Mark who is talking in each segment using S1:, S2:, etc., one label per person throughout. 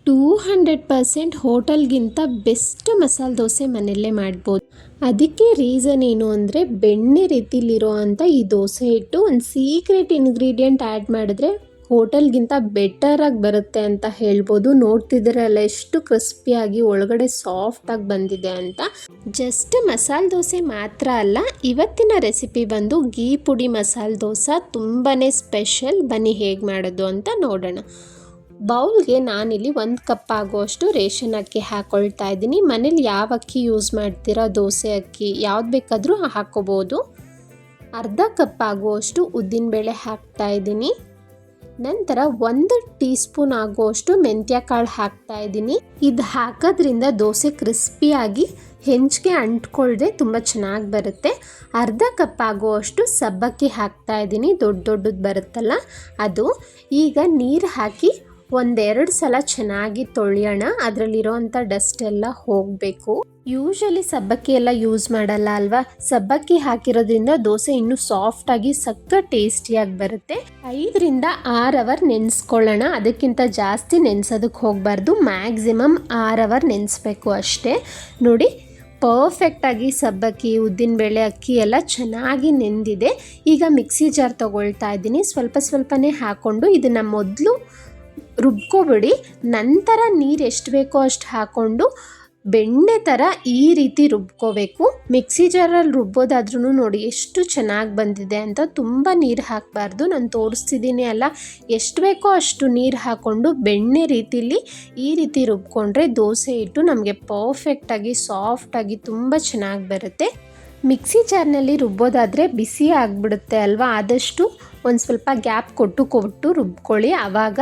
S1: 200% ಹೋಟೆಲ್ಗಿಂತ best masala dosa ಮನೆಯಲ್ಲೇ ಮಾಡ್ಬೋದು. ಅದಕ್ಕೆ ರೀಸನ್ ಏನು ಅಂದರೆ ಬೆಣ್ಣೆ ರೀತಿಲಿರೋ ಅಂಥ ಈ ದೋಸೆ ಹಿಟ್ಟು ಒಂದು ಸೀಕ್ರೆಟ್ ಇಂಗ್ರೀಡಿಯೆಂಟ್ ಆ್ಯಡ್ ಮಾಡಿದ್ರೆ ಹೋಟೆಲ್ಗಿಂತ ಬೆಟರಾಗಿ ಬರುತ್ತೆ ಅಂತ ಹೇಳ್ಬೋದು. ನೋಡ್ತಿದ್ದೀರಲ್ಲ ಎಷ್ಟು ಕ್ರಿಸ್ಪಿಯಾಗಿ ಒಳಗಡೆ ಸಾಫ್ಟಾಗಿ ಬಂದಿದೆ ಅಂತ. ಜಸ್ಟ್ ಮಸಾಲೆ ದೋಸೆ ಮಾತ್ರ ಅಲ್ಲ, ಇವತ್ತಿನ ರೆಸಿಪಿ ಬಂದು ಗೀ ಪುಡಿ ಮಸಾಲೆ ದೋಸೆ ತುಂಬಾ ಸ್ಪೆಷಲ್. ಬನ್ನಿ ಹೇಗೆ ಮಾಡೋದು ಅಂತ ನೋಡೋಣ. ಬೌಲ್ಗೆ ನಾನಿಲ್ಲಿ 1 ಕಪ್ ಆಗುವಷ್ಟು ರೇಷನ್ ಅಕ್ಕಿ ಹಾಕ್ಕೊಳ್ತಾ ಇದ್ದೀನಿ. ಮನೇಲಿ ಯಾವ ಅಕ್ಕಿ ಯೂಸ್ ಮಾಡ್ತೀರಾ, ದೋಸೆ ಅಕ್ಕಿ ಯಾವ್ದು ಬೇಕಾದರೂ ಹಾಕ್ಕೋಬೋದು. ಅರ್ಧ ಕಪ್ ಆಗುವಷ್ಟು ಉದ್ದಿನಬೇಳೆ ಹಾಕ್ತಾ ಇದ್ದೀನಿ. ನಂತರ 1 ಟೀ ಸ್ಪೂನ್ ಆಗುವಷ್ಟು ಮೆಂತ್ಯ ಕಾಳು ಹಾಕ್ತಾ ಇದ್ದೀನಿ. ಇದು ಹಾಕೋದ್ರಿಂದ ದೋಸೆ ಕ್ರಿಸ್ಪಿಯಾಗಿ ಹೆಂಚಿಗೆ ಅಂಟ್ಕೊಳ್ಳದೆ ತುಂಬ ಚೆನ್ನಾಗಿ ಬರುತ್ತೆ. ಅರ್ಧ ಕಪ್ ಆಗುವಷ್ಟು ಸಬ್ಬಕ್ಕಿ ಹಾಕ್ತಾ ಇದ್ದೀನಿ, ದೊಡ್ಡದು ಬರುತ್ತಲ್ಲ ಅದು. ಈಗ ನೀರು ಹಾಕಿ 1-2 ಸಲ ಚೆನ್ನಾಗಿ ತೊಳೆಯೋಣ, ಅದರಲ್ಲಿರೋವಂಥ ಡಸ್ಟ್ ಎಲ್ಲ ಹೋಗಬೇಕು. ಯೂಶಲಿ ಸಬ್ಬಕ್ಕಿ ಎಲ್ಲ ಯೂಸ್ ಮಾಡಲ್ಲ ಅಲ್ವಾ, ಸಬ್ಬಕ್ಕಿ ಹಾಕಿರೋದ್ರಿಂದ ದೋಸೆ ಇನ್ನೂ ಸಾಫ್ಟಾಗಿ ಸಕ್ಕ ಟೇಸ್ಟಿಯಾಗಿ ಬರುತ್ತೆ. 5ರಿಂದ 6 ಅವರ್ ನೆನೆಸ್ಕೊಳ್ಳೋಣ, ಅದಕ್ಕಿಂತ ಜಾಸ್ತಿ ನೆನೆಸೋದಕ್ಕೆ ಹೋಗಬಾರ್ದು. ಮ್ಯಾಕ್ಸಿಮಮ್ 6 ಅವರ್ ನೆನೆಸ್ಬೇಕು ಅಷ್ಟೇ. ನೋಡಿ ಪರ್ಫೆಕ್ಟಾಗಿ ಸಬ್ಬಕ್ಕಿ, ಉದ್ದಿನಬೇಳೆ, ಅಕ್ಕಿ ಎಲ್ಲ ಚೆನ್ನಾಗಿ ನೆಂದಿದೆ. ಈಗ ಮಿಕ್ಸಿ ಜಾರ್ ತೊಗೊಳ್ತಾ ಇದ್ದೀನಿ. ಸ್ವಲ್ಪನೇ ಹಾಕ್ಕೊಂಡು ಇದನ್ನು ಮೊದಲು ರುಬ್ಕೊಬಿಡಿ. ನಂತರ ನೀರು ಎಷ್ಟು ಬೇಕೋ ಅಷ್ಟು ಹಾಕ್ಕೊಂಡು ಬೆಣ್ಣೆ ಥರ ಈ ರೀತಿ ರುಬ್ಕೋಬೇಕು. ಮಿಕ್ಸಿ ಜಾರಲ್ಲಿ ರುಬ್ಬೋದಾದ್ರೂ ನೋಡಿ ಎಷ್ಟು ಚೆನ್ನಾಗಿ ಬಂದಿದೆ ಅಂತ. ತುಂಬ ನೀರು ಹಾಕಬಾರ್ದು, ನಾನು ತೋರಿಸ್ತಿದ್ದೀನಿ ಅಲ್ಲ, ಎಷ್ಟು ಬೇಕೋ ಅಷ್ಟು ನೀರು ಹಾಕ್ಕೊಂಡು ಬೆಣ್ಣೆ ರೀತಿಲಿ ಈ ರೀತಿ ರುಬ್ಕೊಂಡ್ರೆ ದೋಸೆ ಹಿಟ್ಟು ನಮಗೆ ಪರ್ಫೆಕ್ಟಾಗಿ ಸಾಫ್ಟಾಗಿ ತುಂಬ ಚೆನ್ನಾಗಿ ಬರುತ್ತೆ. ಮಿಕ್ಸಿ ಜಾರ್ನಲ್ಲಿ ರುಬ್ಬೋದಾದರೆ ಬಿಸಿ ಆಗಿಬಿಡುತ್ತೆ ಅಲ್ವಾ, ಆದಷ್ಟು ಒಂದು ಸ್ವಲ್ಪ ಗ್ಯಾಪ್ ಕೊಟ್ಟು ರುಬ್ಕೊಳ್ಳಿ, ಆವಾಗ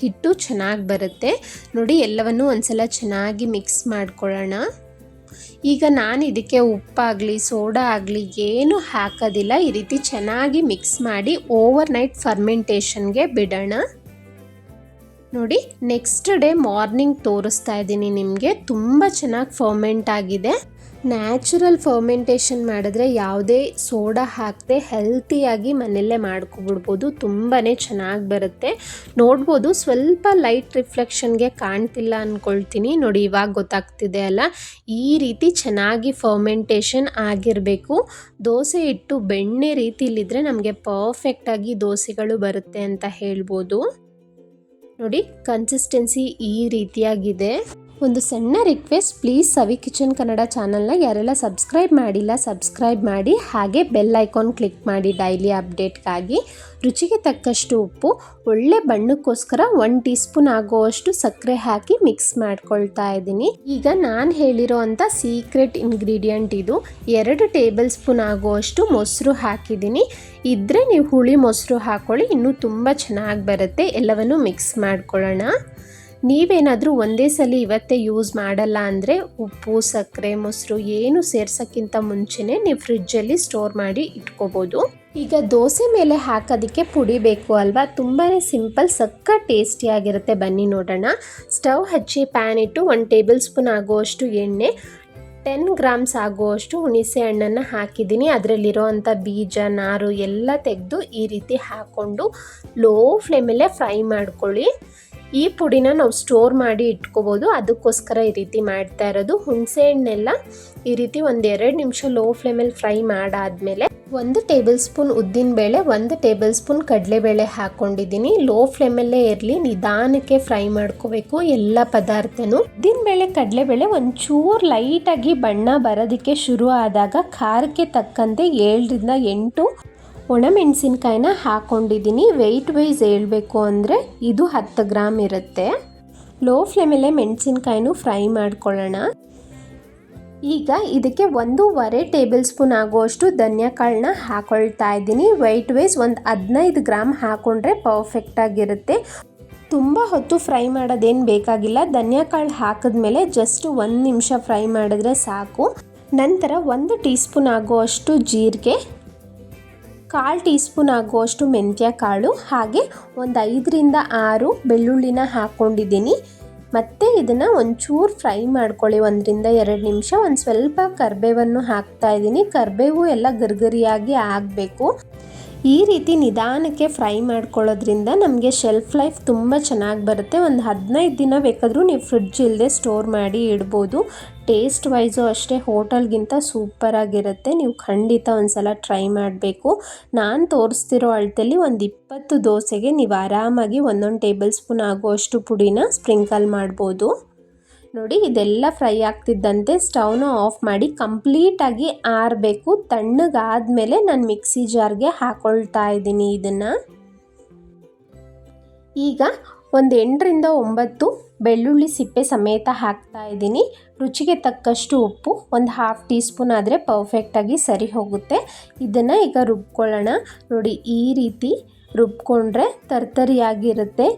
S1: ಹಿಟ್ಟು ಚೆನ್ನಾಗಿ ಬರುತ್ತೆ. ನೋಡಿ ಎಲ್ಲವನ್ನೂ ಒಂದ್ಸಲ ಚೆನ್ನಾಗಿ ಮಿಕ್ಸ್ ಮಾಡ್ಕೊಳ್ಳೋಣ. ಈಗ ನಾನು ಇದಕ್ಕೆ ಉಪ್ಪಾಗಲಿ ಸೋಡಾ ಆಗಲಿ ಏನೂ ಹಾಕೋದಿಲ್ಲ. ಈ ರೀತಿ ಚೆನ್ನಾಗಿ ಮಿಕ್ಸ್ ಮಾಡಿ ಓವರ್ ನೈಟ್ ಫರ್ಮೆಂಟೇಷನ್ಗೆ ಬಿಡೋಣ. ನೋಡಿ ನೆಕ್ಸ್ಟ್ ಡೇ ಮಾರ್ನಿಂಗ್ ತೋರಿಸ್ತಾ ಇದ್ದೀನಿ ನಿಮಗೆ. ತುಂಬ ಚೆನ್ನಾಗಿ ಫರ್ಮೆಂಟ್ ಆಗಿದೆ. ನ್ಯಾಚುರಲ್ ಫರ್ಮೆಂಟೇಷನ್ ಮಾಡಿದ್ರೆ ಯಾವುದೇ ಸೋಡಾ ಹಾಕದೆ ಹೆಲ್ತಿಯಾಗಿ ಮನೆಯಲ್ಲೇ ಮಾಡ್ಕೊಬಿಡ್ಬೋದು. ತುಂಬಾ ಚೆನ್ನಾಗಿ ಬರುತ್ತೆ. ನೋಡ್ಬೋದು ಸ್ವಲ್ಪ ಲೈಟ್ ರಿಫ್ಲೆಕ್ಷನ್ಗೆ ಕಾಣ್ತಿಲ್ಲ ಅಂದ್ಕೊಳ್ತೀನಿ. ನೋಡಿ ಇವಾಗ ಗೊತ್ತಾಗ್ತಿದೆ ಅಲ್ಲ, ಈ ರೀತಿ ಚೆನ್ನಾಗಿ ಫರ್ಮೆಂಟೇಷನ್ ಆಗಿರಬೇಕು. ದೋಸೆ ಹಿಟ್ಟು ಬೆಣ್ಣೆ ರೀತಿಲಿದ್ರೆ ನಮಗೆ ಪರ್ಫೆಕ್ಟಾಗಿ ದೋಸೆಗಳು ಬರುತ್ತೆ ಅಂತ ಹೇಳ್ಬೋದು. ನೋಡಿ ಕನ್ಸಿಸ್ಟೆನ್ಸಿ ಈ ರೀತಿಯಾಗಿದೆ. ಒಂದು ಸಣ್ಣ request, please Savi kitchen Kannada ಚಾನಲ್ನ ಯಾರೆಲ್ಲ ಸಬ್ಸ್ಕ್ರೈಬ್ ಮಾಡಿಲ್ಲ ಸಬ್ಸ್ಕ್ರೈಬ್ ಮಾಡಿ, ಹಾಗೆ ಬೆಲ್ ಐಕಾನ್ ಕ್ಲಿಕ್ ಮಾಡಿ ಡೈಲಿ ಅಪ್ಡೇಟ್ಗಾಗಿ. ರುಚಿಗೆ ತಕ್ಕಷ್ಟು ಉಪ್ಪು, ಒಳ್ಳೆ ಬಣ್ಣಕ್ಕೋಸ್ಕರ 1 ಟೀ ಸ್ಪೂನ್ ಆಗುವಷ್ಟು ಸಕ್ಕರೆ ಹಾಕಿ ಮಿಕ್ಸ್ ಮಾಡ್ಕೊಳ್ತಾ ಇದ್ದೀನಿ. ಈಗ ನಾನು ಹೇಳಿರೋ ಅಂಥ ಸೀಕ್ರೆಟ್ ಇಂಗ್ರೀಡಿಯೆಂಟ್ ಇದು. 2 ಟೇಬಲ್ ಸ್ಪೂನ್ ಆಗುವಷ್ಟು ಮೊಸರು ಹಾಕಿದ್ದೀನಿ. ಇದ್ದರೆ ನೀವು ಹುಳಿ ಮೊಸರು ಹಾಕ್ಕೊಳ್ಳಿ, ಇನ್ನೂ ತುಂಬ ಚೆನ್ನಾಗಿ ಬರುತ್ತೆ. ಎಲ್ಲವನ್ನು ಮಿಕ್ಸ್ ಮಾಡ್ಕೊಳ್ಳೋಣ. ನೀವೇನಾದರೂ ಒಂದೇ ಸಲ ಇವತ್ತೇ ಯೂಸ್ ಮಾಡಲ್ಲ ಅಂದರೆ ಉಪ್ಪು, ಸಕ್ಕರೆ, ಮೊಸರು ಏನು ಸೇರ್ಸೋಕ್ಕಿಂತ ಮುಂಚೆನೇ ನೀವು ಫ್ರಿಡ್ಜಲ್ಲಿ ಸ್ಟೋರ್ ಮಾಡಿ ಇಟ್ಕೋಬೋದು. ಈಗ ದೋಸೆ ಮೇಲೆ ಹಾಕೋದಕ್ಕೆ ಪುಡಿ ಬೇಕು ಅಲ್ವಾ, ತುಂಬಾ ಸಿಂಪಲ್, ಸಕ್ಕ ಟೇಸ್ಟಿಯಾಗಿರುತ್ತೆ. ಬನ್ನಿ ನೋಡೋಣ. ಸ್ಟವ್ ಹಚ್ಚಿ ಪ್ಯಾನ್ ಇಟ್ಟು 1 ಟೇಬಲ್ ಸ್ಪೂನ್ ಆಗುವಷ್ಟು ಎಣ್ಣೆ, 10 ಗ್ರಾಮ್ಸ್ ಆಗುವಷ್ಟು ಹುಣಸೆ ಹಣ್ಣನ್ನು ಹಾಕಿದ್ದೀನಿ. ಅದರಲ್ಲಿರೋ ಅಂಥ ಬೀಜ, ನಾರು ಎಲ್ಲ ತೆಗೆದು ಈ ರೀತಿ ಹಾಕ್ಕೊಂಡು ಲೋ ಫ್ಲೇಮಲ್ಲೇ ಫ್ರೈ ಮಾಡ್ಕೊಳ್ಳಿ. ಈ ಪುಡಿನ ನಾವು ಸ್ಟೋರ್ ಮಾಡಿ ಇಟ್ಕೋಬೋದು, ಅದಕ್ಕೋಸ್ಕರ ಈ ರೀತಿ ಮಾಡ್ತಾ ಇರೋದು. ಹುಣಸೆ ಹಣ್ಣೆಲ್ಲ ಈ ರೀತಿ 1-2 ನಿಮಿಷ ಲೋ ಫ್ಲೇಮಲ್ಲಿ ಫ್ರೈ ಮಾಡಾದಮೇಲೆ 1 ಟೇಬಲ್ ಸ್ಪೂನ್ ಉದ್ದಿನಬೇಳೆ, 1 ಟೇಬಲ್ ಸ್ಪೂನ್ ಕಡಲೆಬೇಳೆ ಹಾಕ್ಕೊಂಡಿದ್ದೀನಿ. ಲೋ ಫ್ಲೇಮಲ್ಲೇ ಇರಲಿ, ನಿಧಾನಕ್ಕೆ ಫ್ರೈ ಮಾಡ್ಕೋಬೇಕು ಎಲ್ಲ ಪದಾರ್ಥನೂ. ಉದ್ದಿನಬೇಳೆ ಕಡಲೆಬೇಳೆ ಒಂಚೂರು ಲೈಟಾಗಿ ಬಣ್ಣ ಬರೋದಕ್ಕೆ ಶುರು ಆದಾಗ ಖಾರಕ್ಕೆ ತಕ್ಕಂತೆ 7ರಿಂದ 8 ಒಣಮೆಣಸಿನ್ಕಾಯಿನ ಹಾಕ್ಕೊಂಡಿದ್ದೀನಿ. ವೆಯ್ಟ್ ವೈಸ್ ಹೇಳಬೇಕು ಅಂದರೆ ಇದು 10 ಗ್ರಾಮ್ ಇರುತ್ತೆ. ಲೋ ಫ್ಲೇಮಲ್ಲೇ ಮೆಣಸಿನ್ಕಾಯಿನೂ ಫ್ರೈ ಮಾಡ್ಕೊಳ್ಳೋಣ. ಈಗ ಇದಕ್ಕೆ 1.5 ಟೇಬಲ್ ಸ್ಪೂನ್ ಆಗುವಷ್ಟು ಧನಿಯಾ ಕಾಳನ್ನ ಹಾಕ್ಕೊಳ್ತಾ ಇದ್ದೀನಿ. ವೆಯ್ಟ್ ವೈಸ್ ಒಂದು 15 ಗ್ರಾಮ್ ಹಾಕ್ಕೊಂಡ್ರೆ ಪರ್ಫೆಕ್ಟಾಗಿರುತ್ತೆ. ತುಂಬ ಹೊತ್ತು ಫ್ರೈ ಮಾಡೋದೇನು ಬೇಕಾಗಿಲ್ಲ. ಧನಿಯಾ ಕಾಳು ಹಾಕಿದ್ಮೇಲೆ ಜಸ್ಟ್ 1 ನಿಮಿಷ ಫ್ರೈ ಮಾಡಿದ್ರೆ ಸಾಕು. ನಂತರ 1 ಟೀ ಸ್ಪೂನ್ ಆಗುವಷ್ಟು ಜೀರಿಗೆ, 1/4 ಟೀ ಸ್ಪೂನ್ ಆಗುವಷ್ಟು ಮೆಂತ್ಯ ಕಾಳು, ಹಾಗೆ ಒಂದು 5ರಿಂದ 6 ಬೆಳ್ಳುಳ್ಳಿನ ಹಾಕ್ಕೊಂಡಿದ್ದೀನಿ. ಮತ್ತು ಇದನ್ನು ಒಂಚೂರು ಫ್ರೈ ಮಾಡ್ಕೊಳ್ಳಿ 1ರಿಂದ 2 ನಿಮಿಷ. ಒಂದು ಸ್ವಲ್ಪ ಕರಿಬೇವನ್ನು ಹಾಕ್ತಾ ಇದ್ದೀನಿ. ಕರಿಬೇವು ಎಲ್ಲ ಗರಿಗರಿಯಾಗಿ ಆಗಬೇಕು. ಈ ರೀತಿ ನಿಧಾನಕ್ಕೆ ಫ್ರೈ ಮಾಡ್ಕೊಳ್ಳೋದ್ರಿಂದ ನಮಗೆ ಶೆಲ್ಫ್ ಲೈಫ್ ತುಂಬ ಚೆನ್ನಾಗಿ ಬರುತ್ತೆ. ಒಂದು 15 ದಿನ ಬೇಕಾದರೂ ನೀವು ಫ್ರಿಡ್ಜ್ ಇಲ್ಲದೆ ಸ್ಟೋರ್ ಮಾಡಿ ಇಡ್ಬೋದು. ಟೇಸ್ಟ್ ವೈಸು ಅಷ್ಟೇ ಹೋಟೆಲ್ಗಿಂತ ಸೂಪರಾಗಿರುತ್ತೆ. ನೀವು ಖಂಡಿತ ಒಂದು ಸಲ ಟ್ರೈ ಮಾಡಬೇಕು. ನಾನು ತೋರಿಸ್ತಿರೋ ಅಳತೆಯಲ್ಲಿ ಒಂದು 20 ದೋಸೆಗೆ ನೀವು ಆರಾಮಾಗಿ 1 ಟೇಬಲ್ ಸ್ಪೂನ್ ಆಗುವಷ್ಟು ಪುಡಿನ ಸ್ಪ್ರಿಂಕಲ್ ಮಾಡ್ಬೋದು. ನೋಡಿ, ಇದೆಲ್ಲ ಫ್ರೈ ಆಗ್ತಿದ್ದಂತೆ ಸ್ಟವ್ನ ಆಫ್ ಮಾಡಿ ಕಂಪ್ಲೀಟಾಗಿ ಆರಬೇಕು. ತಣ್ಣಗಾದ್ಮೇಲೆ ನಾನು ಮಿಕ್ಸಿ ಜಾರ್ಗೆ ಹಾಕೊಳ್ತಾ ಇದ್ದೀನಿ. ಇದನ್ನು ಈಗ ಒಂದು 8ರಿಂದ 9 ಬೆಳ್ಳುಳ್ಳಿ ಸಿಪ್ಪೆ ಸಮೇತ ಹಾಕ್ತಾ ಇದ್ದೀನಿ. ರುಚಿಗೆ ತಕ್ಕಷ್ಟು ಉಪ್ಪು, ಒಂದು ½ ಟೀ ಸ್ಪೂನ್ ಆದರೆ ಪರ್ಫೆಕ್ಟಾಗಿ ಸರಿ ಹೋಗುತ್ತೆ. ಇದನ್ನು ಈಗ ರುಬ್ಕೊಳ್ಳೋಣ. ನೋಡಿ, ಈ ರೀತಿ ರುಬ್ಕೊಂಡ್ರೆ ತರ್ತರಿಯಾಗಿರುತ್ತೆ.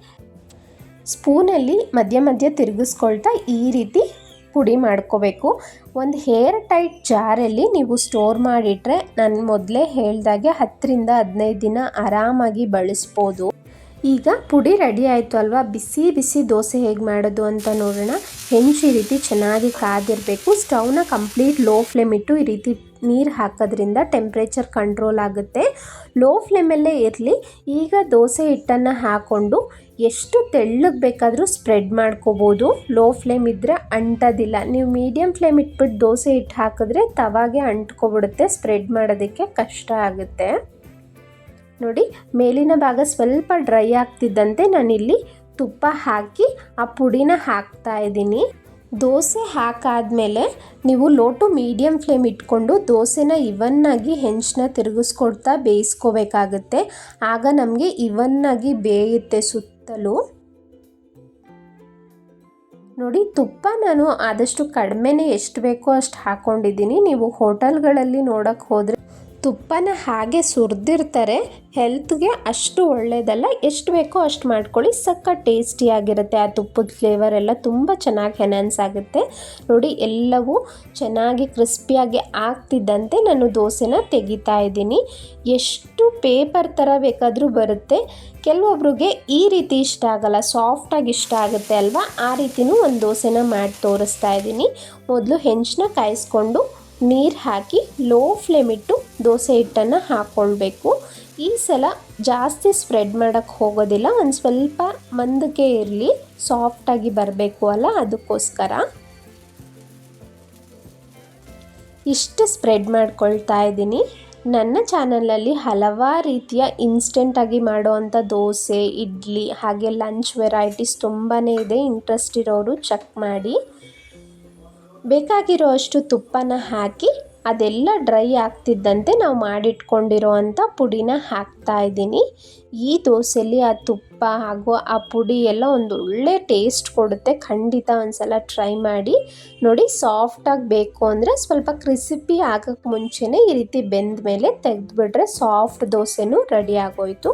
S1: ಸ್ಪೂನಲ್ಲಿ ಮಧ್ಯ ಮಧ್ಯ ತಿರುಗಿಸ್ಕೊಳ್ತಾ ಈ ರೀತಿ ಪುಡಿ ಮಾಡ್ಕೋಬೇಕು. ಒಂದು ಹೇರ್ ಟೈಟ್ ಜಾರಲ್ಲಿ ನೀವು ಸ್ಟೋರ್ ಮಾಡಿಟ್ರೆ ನಾನು ಮೊದಲೇ ಹೇಳ್ದಾಗೆ 10ರಿಂದ 15 ದಿನ ಆರಾಮಾಗಿ ಬಳಸ್ಬೋದು. ಈಗ ಪುಡಿ ರೆಡಿ ಆಯಿತು ಅಲ್ವಾ? ಬಿಸಿ ಬಿಸಿ ದೋಸೆ ಹೇಗೆ ಮಾಡೋದು ಅಂತ ನೋಡೋಣ. ಹೆಂಚು ಈ ರೀತಿ ಚೆನ್ನಾಗಿ ಕಾದಿರಬೇಕು. ಸ್ಟವ್ನ ಕಂಪ್ಲೀಟ್ ಲೋ ಫ್ಲೇಮ್ ಇಟ್ಟು ಈ ರೀತಿ ನೀರು ಹಾಕೋದ್ರಿಂದ ಟೆಂಪ್ರೇಚರ್ ಕಂಟ್ರೋಲ್ ಆಗುತ್ತೆ. ಲೋ ಫ್ಲೇಮಲ್ಲೇ ಇರಲಿ. ಈಗ ದೋಸೆ ಹಿಟ್ಟನ್ನು ಹಾಕ್ಕೊಂಡು ಎಷ್ಟು ತೆಳ್ಳಗೆ ಬೇಕಾದರೂ ಸ್ಪ್ರೆಡ್ ಮಾಡ್ಕೋಬೋದು. ಲೋ ಫ್ಲೇಮ್ ಇದ್ದರೆ ಅಂಟೋದಿಲ್ಲ. ನೀವು ಮೀಡಿಯಮ್ ಫ್ಲೇಮ್ ಇಟ್ಬಿಟ್ಟು ದೋಸೆ ಹಿಟ್ಟು ಹಾಕಿದ್ರೆ ತವಾಗೆ ಅಂಟ್ಕೊಬಿಡುತ್ತೆ. ಸ್ಪ್ರೆಡ್ ಮಾಡೋದಕ್ಕೆ ಕಷ್ಟ ಆಗುತ್ತೆ. ನೋಡಿ, ಮೇಲಿನ ಭಾಗ ಸ್ವಲ್ಪ ಡ್ರೈ ಆಗ್ತಿದ್ದಂತೆ ನಾನಿಲ್ಲಿ ತುಪ್ಪ ಹಾಕಿ ಆ ಪುಡಿನ ಹಾಕ್ತಾ ಇದ್ದೀನಿ. ದೋಸೆ ಹಾಕಾದ್ಮೇಲೆ ನೀವು ಲೋ ಟು ಮೀಡಿಯಮ್ ಫ್ಲೇಮ್ ಇಟ್ಕೊಂಡು ದೋಸೆನ ಇವನ್ನಾಗಿ ಹೆಂಚನ್ನ ತಿರುಗಿಸ್ಕೊಡ್ತಾ ಬೇಯಿಸ್ಕೋಬೇಕಾಗುತ್ತೆ. ಆಗ ನಮಗೆ ಇವನ್ನಾಗಿ ಬೇಯುತ್ತೆ ಸುತ್ತಲೂ. ನೋಡಿ, ತುಪ್ಪ ನಾನು ಆದಷ್ಟು ಕಡಿಮೆನೇ ಎಷ್ಟು ಬೇಕೋ ಅಷ್ಟು ಹಾಕ್ಕೊಂಡಿದ್ದೀನಿ. ನೀವು ಹೋಟೆಲ್ಗಳಲ್ಲಿ ನೋಡೋಕ್ಕೆ ಹೋದರೆ ತುಪ್ಪನ ಹಾಗೆ ಸುರಿದಿರ್ತಾರೆ. ಹೆಲ್ತ್ಗೆ ಅಷ್ಟು ಒಳ್ಳೆಯದಲ್ಲ. ಎಷ್ಟು ಬೇಕೋ ಅಷ್ಟು ಮಾಡ್ಕೊಳ್ಳಿ. ಸಖತ್ ಟೇಸ್ಟಿಯಾಗಿರುತ್ತೆ. ಆ ತುಪ್ಪದ ಫ್ಲೇವರ್ ಎಲ್ಲ ತುಂಬ ಚೆನ್ನಾಗಿ ಎನ್ಹಾನ್ಸ್ ಆಗುತ್ತೆ. ನೋಡಿ, ಎಲ್ಲವೂ ಚೆನ್ನಾಗಿ ಕ್ರಿಸ್ಪಿಯಾಗಿ ಆಗ್ತಿದ್ದಂತೆ ನಾನು ದೋಸೆನ ತೆಗಿತಾ ಇದ್ದೀನಿ. ಎಷ್ಟು ಪೇಪರ್ ಥರ ಬೇಕಾದರೂ ಬರುತ್ತೆ. ಕೆಲವೊಬ್ರಿಗೆ ಈ ರೀತಿ ಇಷ್ಟ ಆಗಲ್ಲ, ಸಾಫ್ಟಾಗಿ ಇಷ್ಟ ಆಗುತ್ತೆ ಅಲ್ವಾ? ಆ ರೀತಿಯೂ ಒಂದು ದೋಸೆನ ಮಾಡಿ ತೋರಿಸ್ತಾ ಇದ್ದೀನಿ. ಮೊದಲು ಹೆಂಚನ್ನ ಕಾಯಿಸ್ಕೊಂಡು ನೀರು ಹಾಕಿ ಲೋ ಫ್ಲೇಮ್ ಇಟ್ಟು ದೋಸೆ ಹಿಟ್ಟನ್ನು ಹಾಕ್ಕೊಳ್ಬೇಕು. ಈ ಸಲ ಜಾಸ್ತಿ ಸ್ಪ್ರೆಡ್ ಮಾಡೋಕ್ಕೆ ಹೋಗೋದಿಲ್ಲ. ಒಂದು ಸ್ವಲ್ಪ ಮಂದಕ್ಕೆ ಇರಲಿ, ಸಾಫ್ಟಾಗಿ ಬರಬೇಕು ಅಲ್ಲ, ಅದಕ್ಕೋಸ್ಕರ ಇಷ್ಟು ಸ್ಪ್ರೆಡ್ ಮಾಡ್ಕೊಳ್ತಾ ಇದ್ದೀನಿ. ನನ್ನ ಚಾನಲಲ್ಲಿ ಹಲವಾರು ರೀತಿಯ ಇನ್ಸ್ಟೆಂಟಾಗಿ ಮಾಡೋವಂಥ ದೋಸೆ, ಇಡ್ಲಿ ಹಾಗೆ ಲಂಚ್ ವೆರೈಟೀಸ್ ತುಂಬಾ ಇದೆ. ಇಂಟ್ರೆಸ್ಟ್ ಇರೋರು ಚೆಕ್ ಮಾಡಿ. ಬೇಕಾಗಿರೋ ಅಷ್ಟು ತುಪ್ಪನ ಹಾಕಿ ಅದೆಲ್ಲ ಡ್ರೈ ಆಗ್ತಿದ್ದಂತೆ ನಾವು ಮಾಡಿಟ್ಕೊಂಡಿರೋ ಅಂಥ ಪುಡಿನ ಹಾಕ್ತಾ ಇದ್ದೀನಿ. ಈ ದೋಸೆಯಲ್ಲಿ ಆ ತುಪ್ಪ ಹಾಗೂ ಆ ಪುಡಿ ಎಲ್ಲ ಒಂದು ಒಳ್ಳೆ ಟೇಸ್ಟ್ ಕೊಡುತ್ತೆ. ಖಂಡಿತ ಒಂದು ಸಲ ಟ್ರೈ ಮಾಡಿ ನೋಡಿ. ಸಾಫ್ಟಾಗಿ ಬೇಕು ಅಂದರೆ ಸ್ವಲ್ಪ ಕ್ರಿಸ್ಪಿ ಆಗೋಕ್ಕೆ ಮುಂಚೆನೇ ಈ ರೀತಿ ಬೆಂದ ಮೇಲೆ ತೆಗೆದುಬಿಟ್ರೆ ಸಾಫ್ಟ್ ದೋಸೆನೂ ರೆಡಿ ಆಗೋಯಿತು.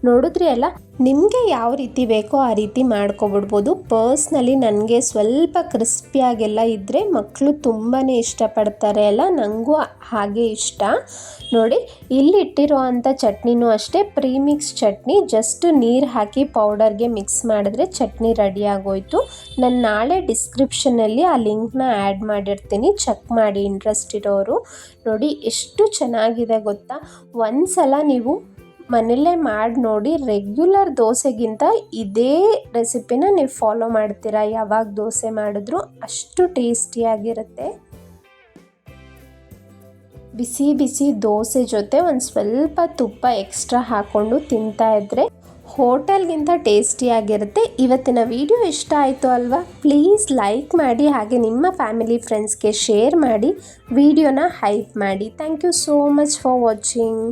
S1: ನೋಡಿದ್ರಿ ಅಲ್ಲ, ನಿಮಗೆ ಯಾವ ರೀತಿ ಬೇಕೋ ಆ ರೀತಿ ಮಾಡ್ಕೊಬಿಡ್ಬೋದು. ಪರ್ಸ್ನಲಿ ನನಗೆ ಸ್ವಲ್ಪ ಕ್ರಿಸ್ಪಿಯಾಗೆಲ್ಲ ಇದ್ದರೆ ಮಕ್ಕಳು ತುಂಬಾ ಇಷ್ಟಪಡ್ತಾರೆ ಅಲ್ಲ, ನನಗೂ ಹಾಗೆ ಇಷ್ಟ. ನೋಡಿ, ಇಲ್ಲಿ ಇಟ್ಟಿರೋ ಅಂಥ ಚಟ್ನಿನೂ ಅಷ್ಟೇ ಪ್ರೀಮಿಕ್ಸ್ ಚಟ್ನಿ. ಜಸ್ಟ್ ನೀರು ಹಾಕಿ ಪೌಡರ್ಗೆ ಮಿಕ್ಸ್ ಮಾಡಿದ್ರೆ ಚಟ್ನಿ ರೆಡಿ ಆಗೋಯಿತು. ನಾನು ನಾಳೆ ಡಿಸ್ಕ್ರಿಪ್ಷನಲ್ಲಿ ಆ ಲಿಂಕ್ನ ಆ್ಯಡ್ ಮಾಡಿರ್ತೀನಿ, ಚೆಕ್ ಮಾಡಿ ಇಂಟ್ರೆಸ್ಟ್ ಇರೋರು. ನೋಡಿ, ಎಷ್ಟು ಚೆನ್ನಾಗಿದೆ ಗೊತ್ತಾ? ಒಂದು ಸಲ ನೀವು ಮನೆಯಲ್ಲೇ ಮಾಡಿ ನೋಡಿ. ರೆಗ್ಯುಲರ್ ದೋಸೆಗಿಂತ ಇದೇ ರೆಸಿಪಿನ ನೀವು ಫಾಲೋ ಮಾಡ್ತೀರಾ. ಯಾವಾಗ ದೋಸೆ ಮಾಡಿದ್ರೂ ಅಷ್ಟು ಟೇಸ್ಟಿಯಾಗಿರುತ್ತೆ. ಬಿಸಿ ಬಿಸಿ ದೋಸೆ ಜೊತೆ ಒಂದು ಸ್ವಲ್ಪ ತುಪ್ಪ ಎಕ್ಸ್ಟ್ರಾ ಹಾಕ್ಕೊಂಡು ತಿಂತಾಯಿದ್ರೆ ಹೋಟೆಲ್ಗಿಂತ ಟೇಸ್ಟಿಯಾಗಿರುತ್ತೆ. ಇವತ್ತಿನ ವಿಡಿಯೋ ಇಷ್ಟ ಆಯಿತು ಅಲ್ವಾ? ಪ್ಲೀಸ್ ಲೈಕ್ ಮಾಡಿ, ಹಾಗೆ ನಿಮ್ಮ ಫ್ಯಾಮಿಲಿ ಫ್ರೆಂಡ್ಸ್ಗೆ ಶೇರ್ ಮಾಡಿ, ವಿಡಿಯೋನ ಹೈಪ್ ಮಾಡಿ. Thank you so much for watching.